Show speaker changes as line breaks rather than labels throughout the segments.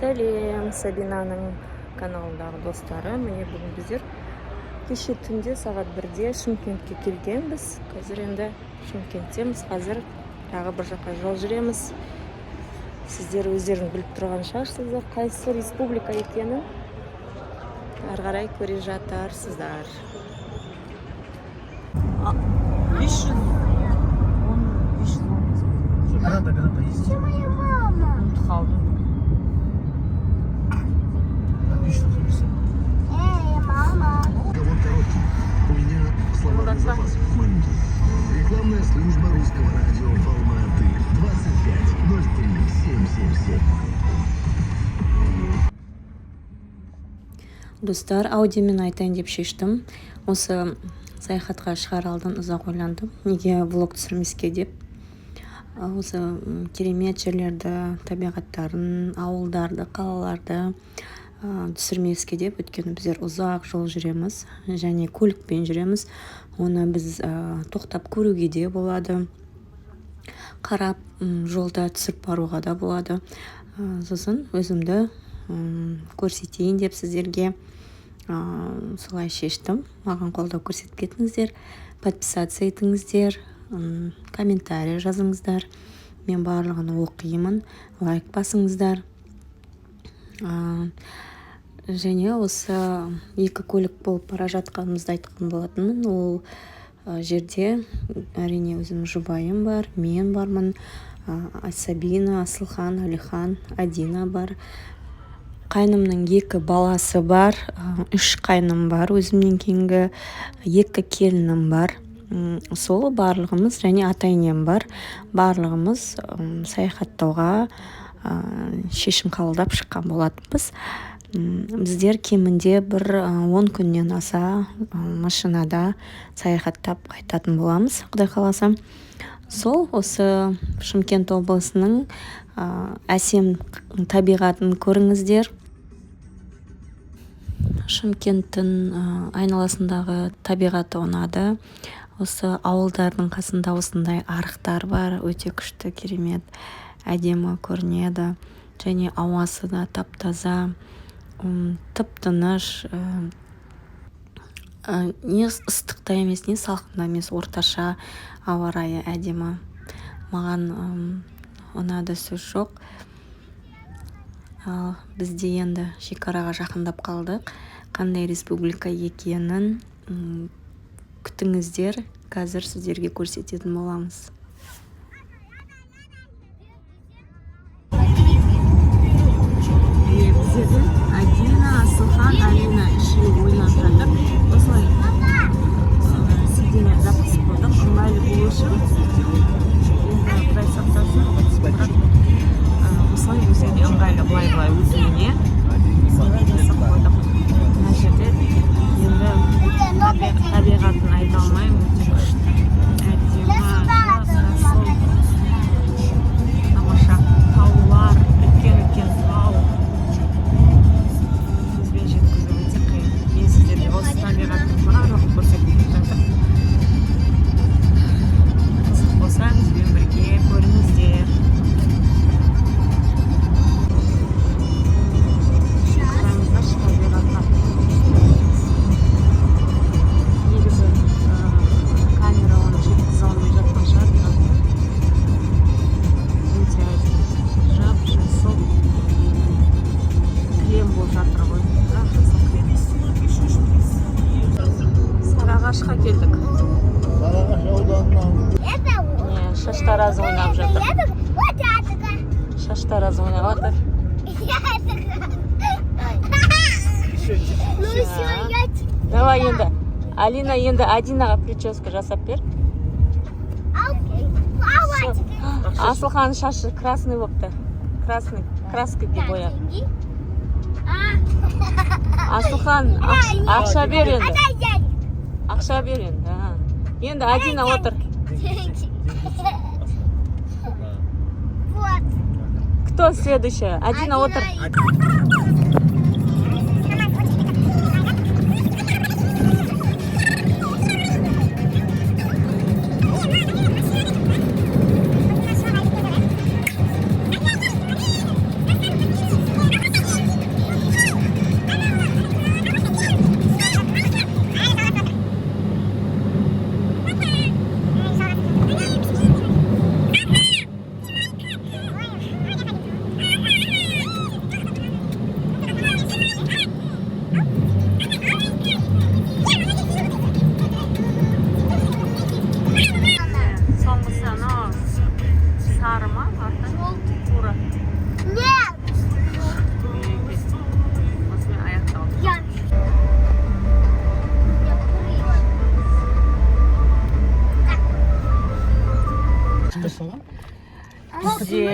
Сәлем, Сабинаның каналындағы достары. Міне бүгін біздер кеше түнде сағат 1-де Шымкентке келгенбіз. Қазір енді Шымкенттеміз. Қазір тағы бір жаққа жол жүреміз. Сіздер өздерің біліп тұрған шығарсыздар, қайсы республика екенін ары қарай көре жатарсыздар. 500.
Когда-то есть.
Ұмытып қалдым.
Мама. Разговор короткий. У меня словарный запас маленький. Рекламная служба русского радио в Алматы. 25 03 777.
Достар, аудиомен айтайын деп шештім. Осы саяхатқа шығар алдын ұзақ ойландым. Неге влог түсірмеске деп. Осы керемет жерлерді, табиғаттарын, ауылдарды, қалаларды түсірмеске деп. Өйткені біздер ұзақ жол жүреміз және көлікпен жүреміз. Оны біз тоқтап көруге де болады. Қарап жолда түсіріп баруға да болады. Сосын өзімді көрсетейін деп сіздерге солай шештім. Маған қолдау көрсетіп кетіңіздер, подписация етіңіздер, комментарий жазыңыздар. Мен барлығын оқимын, лайк басыңыздар. Және осы екі көлік болып бара жатқанымызды айтқан болатынмын. Ол жерде әрине өзім жұбайым бар, мен бармын, Сабина, Асылхан, Алихан, Адина бар. Қайнымның 2 баласы бар, 3 қайным бар, өзімнен кейінгі 2 келінім бар. Сол барлығымыз және ата-енем бар. Барлығымыз саяхаттауға шешім қабылдап шыққан болатынбыз. Біздер кемінде бір 10 күннен аса машинада саяхаттап қайтатын боламыз, Құдай қаласа. Сол осы Шымкент облысының әсем табиғатын көріңіздер. Шымкенттің айналасындағы табиғаты ұнады. Осы ауылдардың қасында осындай арықтар бар, өте күшті, керемет, әдемі көрінеді. Және ауасы да тап-таза, тып-тыныш, не ыстық та емес, не салқын да емес, орташа ауа райы әдемі. Маған ұнады, сөз жоқ. Ал бізде енді шекараға жақындап қалдық. Қандай республика екенін күтіңіздер. Қазір сіздерге көрсететін боламыз. Біздерде Адина, Асылхан, Алина ішіліп ойнап жатыр. Осылай сиденье запасып қойдық. Ыңғайлы болу үшін. Құдай сақтасын. Осылай өзіне ыңғайлы былай өзіне жасап қойдық. Мына жерде енді табиғатын айта алмаймын, өте күшті. Әдемі, жасыл, тамаша таулар, үлкен тау. Сөзбен жеткізу өте қиын. Мен сіздерге осы табиғаттың барлығын көрсетіп жатыр. Қызық болса, бізбен бірге көріңіздер. Сарыағашқа келдік.
Сарыағаш ауданынан.
Шаштараз ойнап жатыр. Шаштараз ойнап жатыр. Давай енді. Алина енді Адинаға прическа жасап бер. Асылхан шашы красный болыпты. Красный, краскаға бояп. Асылхан, ақша бер енді. Ақша бер енді. Енді Адина отыр. Кто следующая? Адина отыр.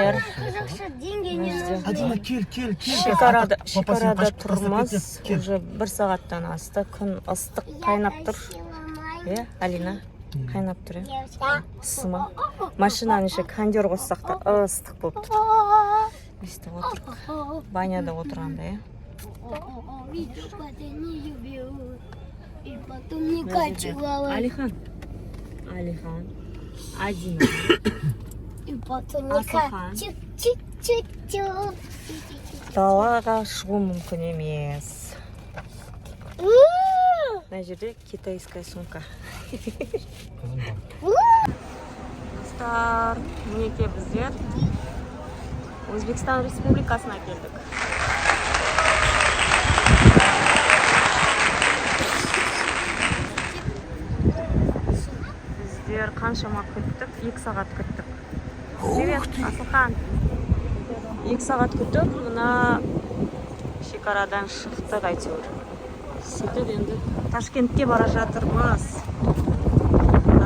біздер
Хорошо, деньги не нужны.
Адина, кел.
шекарада
Папа,
тұрмыз.
кел.
Уже 1 сағаттан асты. Күн ыстық қайнап тұр. Алина? Қайнап тұр, Сыма. Машинаны кондер қоссақ та ыстық болып тұр. Өстіп отырық. Баняда отырғанда,
Видишь, как я не люблю. И потом не качала.
Алихан. Адина.
И потом не
Асылхан.
Чик-чик-чик-чик.
Далаға шығу мүмкін емес. Мына жерде китайская сумка. Достар, мінекей біздер Өзбекстан Республикасына келдік. Біздер қаншама күттік? 2 сағат күттік. Привет, Асылхан. 2 сағат күттік, мына шекарадан шықтық әйтеуір. Сөйтіп енді Ташкентке бара жатырмыз.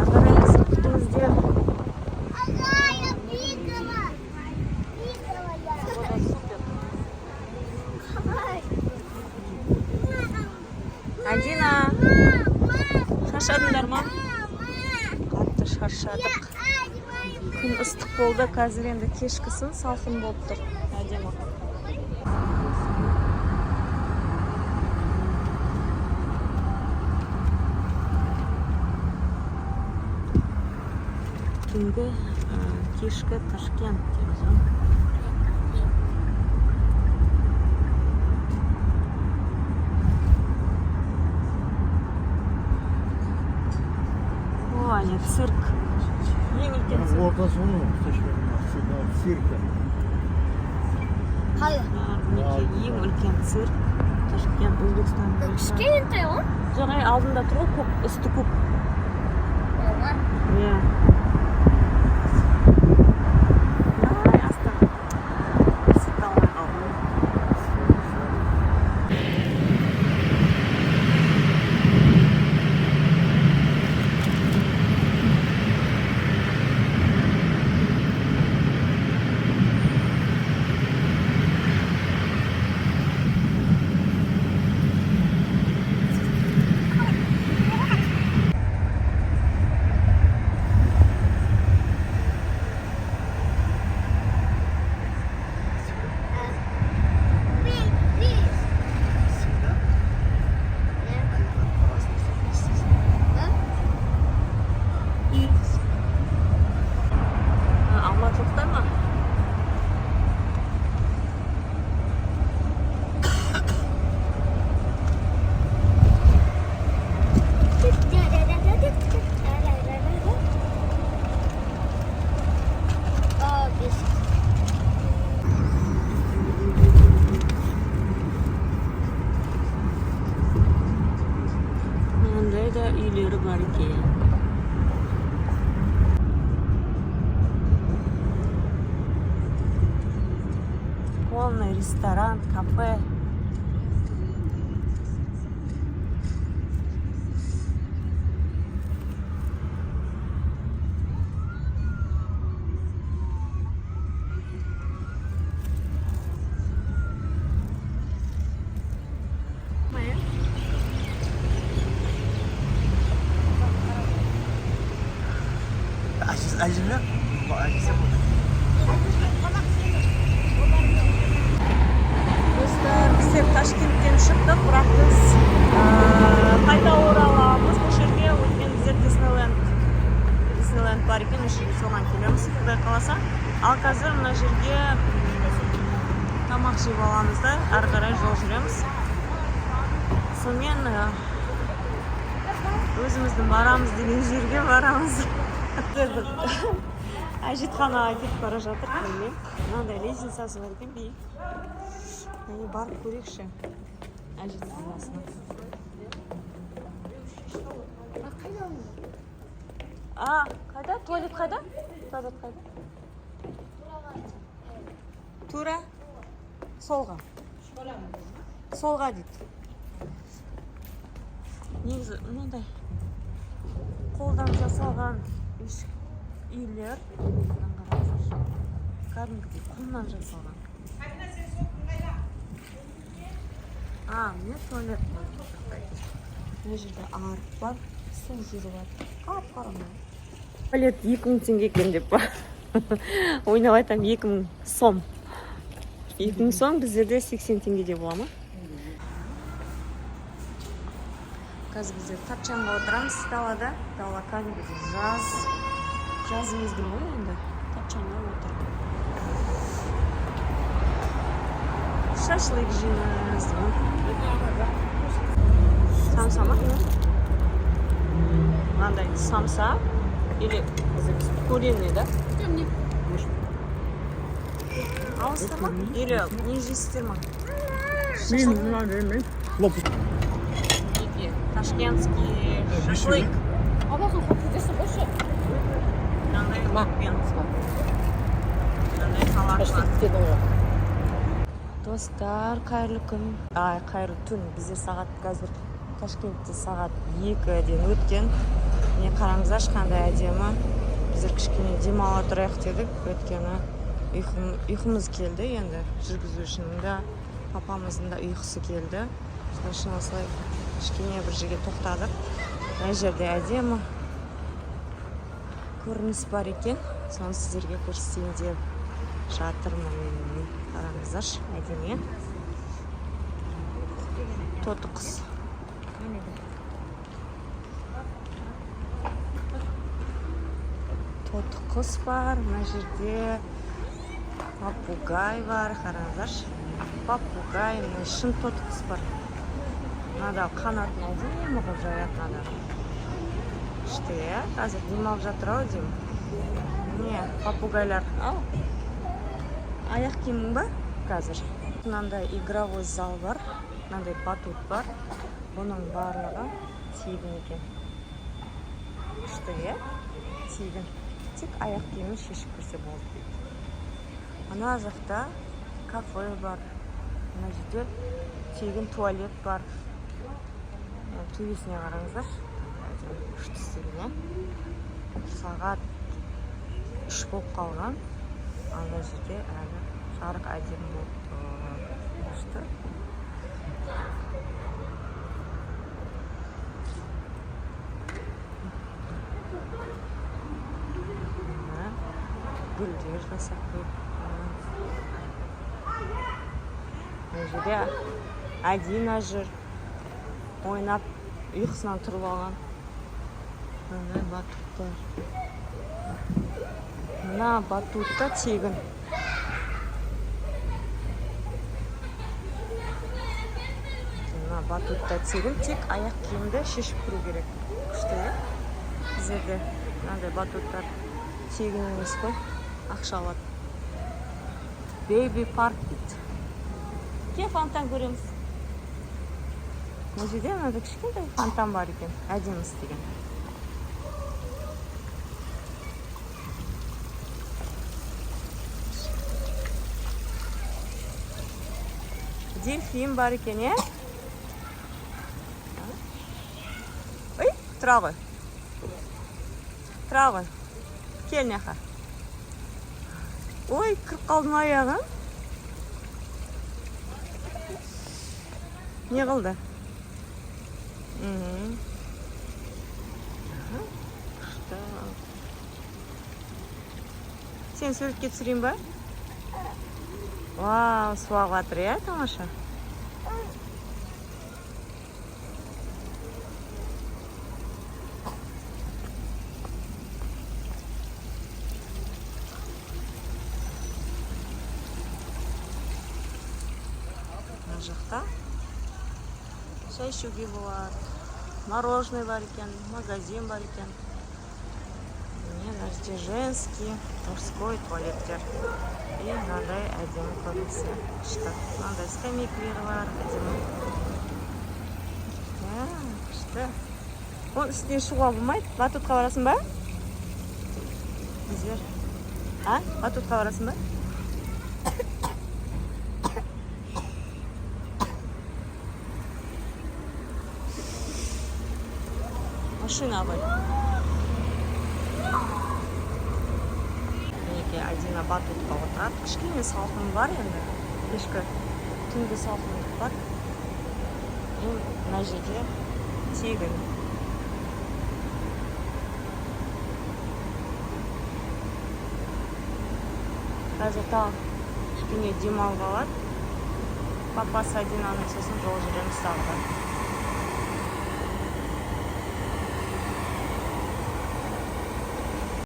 Ағарайыз, күтіңіздер.
Я бегала.
Адина, шаршадыңдар ма? Қатты шаршадық. Күн ыстық болды, қазір енді кешкісін салқын болып тұр. Әдемі. Түнгі кешкі Ташкент дейміз. О, не цирк. Ең үлкен цирк.
Ортасының цирка.
Мінекей ең үлкен цирк. Ташкент, Өзбекстан.
Кішкентай ғой.
Жоқ, алдында тұр ғой, көк, үсті көк. Иә. Ай, аста. Көрсете алмай қалдым. Алматылықтар ма? Мынандай да үйлері бар екен. Полный ресторан, кафе.
Әжілі?
Біздер Ташкенттен шықтық, бірақ біз қайта ораламыз. Бұл жерге өткен біздер Диснейленд бар екен, соған келеміз, Құдай қаласа. Ал қазір мына жерге тамақ жеп аламыз да, ары қарай жол жүреміз. Сонымен өзіміздің барамыз деген жерге барамыз. Әжетханаға кетіп бара жатыр, білмеймін. Мынандай лестницасы бар екен, биік. Барып көрейікші әжетханасына. Қайда? Туалет қайда? Туалет қайда? Тура? Солға. Солға дейді. Негізі, мынандай қолдан жасалған үйлер. кәдімгідей құмнан жасалған. Міне туалет бар. Мына жерде арық бар, су жүріп жатыр. Қап-қара. Туалет 2000 теңге екен деп па. Ойнап айтам 2000 сом. 2000 сом біздерде 80 теңгеде бола ма? Қазір біздер тапчанға отырамыз далада. Дала кәдімгідей жаз мезгілі ғой енді. Тапчанға отыр. Шашлык жейміз. Самса ма? Мынандай самса или куриный, да? Ауызда ма? Или не жейсіздер ма? Ташкентский шашлык. Мынандай лаппен. Мынандай салат бар. Достар, қайырлы күн. Қайырлы түн. Біздер сағат қазір Ташкентте сағат 2-ден өткен. Міне қараңыздар, қандай әдемі. Біздер кішкене демала тұрайық дедік. Өткені ұйқымыз келді. Енді жүргізушінің де, папамыздың да ұйқысы келді. Осылай кішкене бір жерге тоқтадық. Мына жерде әдемі көрініс бар екен. Соны сіздерге көрсетейін деп жатырмын. Қараңыздаршы, әдемі. Тоты құс. Тоты құс бар. Мына жерде папугай бар. Қараңыздаршы. Папугай, шын тоты құс бар. Мынада қанатын әдемі қылып жаятын адам. Күшті, қазір демалып жатыр ау деймін. Міне, папугайлар. Аяқ киімің ба? Қазір. Мынандай игровой зал бар. Мынандай батут бар. Бұның барлығы тегін екен. Күшті, тегін. Тек аяқ киімін шешіп көрсе болды. Ана жақта кафе бар. Мына жерде тегін туалет бар. Төбесіне қараңыздар. Күшті істеген. Сағат 3 болып қалған. Ана жерде әлі жарық әдемі болып күшті. Гүлдер жасап қойып. Мына жерде Адина жүр. Ойнап, ұйқысынан тұрып алған. Мына батуттар. Мына батутта тегін. Мына батутта тегін, тек аяқ киімді шешіп көру керек. Күшті, біздерде мынандай батуттар тегін емес қой, ақша алады. Baby Park дейді. Ке фонтан көреміз. Мына жерде мынандай кішкентай фонтан бар екен, әдемі істеген. Дельфин бар екен, Ой, тұра ғой. Тұра ғой. Кел неқа. Ой, кіріп қалдым аяғым. Не қылды? Сен суретке түсірейін ба? Вау, суағып жатыр, тамаша. Мына жақта шай ішуге болады. Мороженое бар екен, магазин бар екен. Мына жерде женский, мужской туалеттер. И мынандай әдемі көрінісі. Мынандай скамейкалар бар, әдемі. Күшті. Оның үстіне шығуға болмайды. Батутқа барасың ба? Біздер. Батутқа барасың ба? Машина бар. Адина батутқа отырады. Кішкене салқын бар енді. Кешкі түнгі салқындық бар. Мына жерде тегін. Қазір кішкене демалып алады. Папасы Адинаны сосын жол жүреміз тағы да.